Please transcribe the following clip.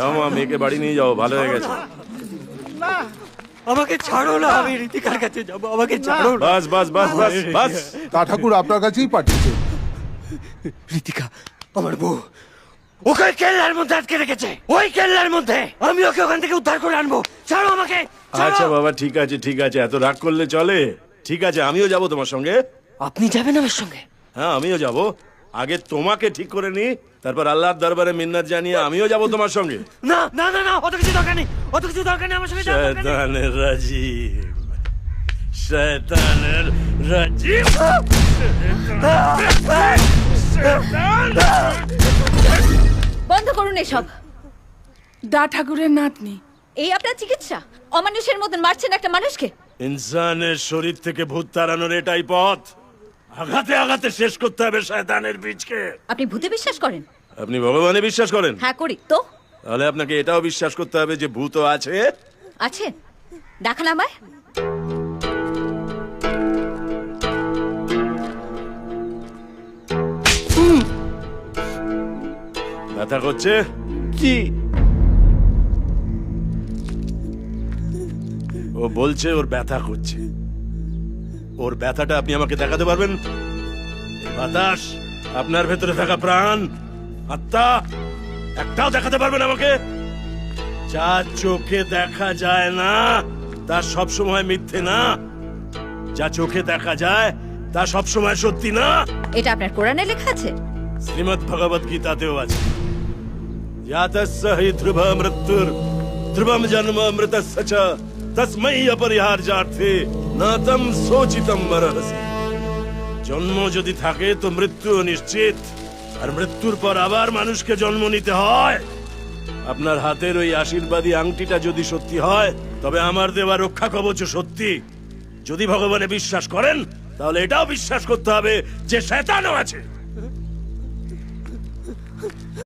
থামো, মেয়েকে বাড়ি নিয়ে যাও, ভালো হয়ে গেছে। আমাকে ছাড়ো না, আমি ঋতিকার কাছে যাবো, আমাকে ছাড়ো না। বাস বাস বাস বাস বাস। তা ঠাকুর আপনার কাছেই পাঠিয়েছে। ঋতিকা আমার বউ, ওকে কেল্লার মধ্যে আটকে রেখেছে, ওই কেল্লার মধ্যে। আমি ওকে ওখান থেকে উদ্ধার করে আনবো, ছাড়ো আমাকে, ছাড়ো। আচ্ছা বাবা, ঠিক আছে ঠিক আছে, এত রাগ করলে চলে? ঠিক আছে, আমিও যাব তোমার সঙ্গে। আপনি যাবেন আমার সঙ্গে? হ্যাঁ, আমিও যাব। আগে তোমাকে ঠিক করে নি, তারপর আল্লাহর দরবারে মিন্নাত জানিয়ে আমিও যাব তোমার সঙ্গে। না না না না, অত কিছু দরকার নেই, অত কিছু দরকার নেই, আমার সঙ্গে যাওয়ার দরকার নেই। শয়তানের রাজিম, শয়তানের রাজিম। বন্ধ করুন এসব। দা ঠাকুরের নাতনি। এই আপনার চিকিৎসা? অমানুষের মতন মারছেন একটা মানুষকে। ইনসানের শরীর থেকে ভূত তাড়ানোর এটাই পথ। আঘাতে আঘাতে শেষ করতে হবে শয়তানের বীজকে। আপনি ভূতে বিশ্বাস করেন? আপনি ভগবানে বিশ্বাস করেন? হ্যাঁ করি তো। তাহলে আপনাকে এটাও বিশ্বাস করতে হবে যে ভূত আছে। আছে, দেখান আমায়। ব্যথা করছে? জি। ও বলছে ওর ব্যথা করছে। ওর ব্যথাটা আপনি আমাকে দেখাতে পারবেন? এই বাতাস, আপনার ভেতরে থাকা প্রাণ, আত্মা, একটাও দেখাতে পারবেন আমাকে? যা চোখে দেখা যায় না তা সব সময় মিথ্যে না, যা চোখে দেখা যায় তা সব সময় সত্যি না। এটা আপনার কোরআনে লেখা আছে? শ্রীমদ্ ভগবত গীতাতেও আছে। জাতস্য হি ধ্রুব মৃত্যুর ধ্রুবম জন্ম মৃতস্য চ তস্मै অপরিহার্যার্থে না তম শোচিতম মরহসি। জন্ম যদি থাকে তো মৃত্যুও নিশ্চিত, আর মৃত্যুর পর আবার মানুষকে জন্ম নিতে হয়। আপনার হাতের ওই আশীর্বাদী আংটিটা যদি সত্যি হয়, তবে আমার দেওয়া রক্ষা কবচও সত্যি। যদি ভগবানে বিশ্বাস করেন, তাহলে এটাও বিশ্বাস করতে হবে যে শয়তানও আছে।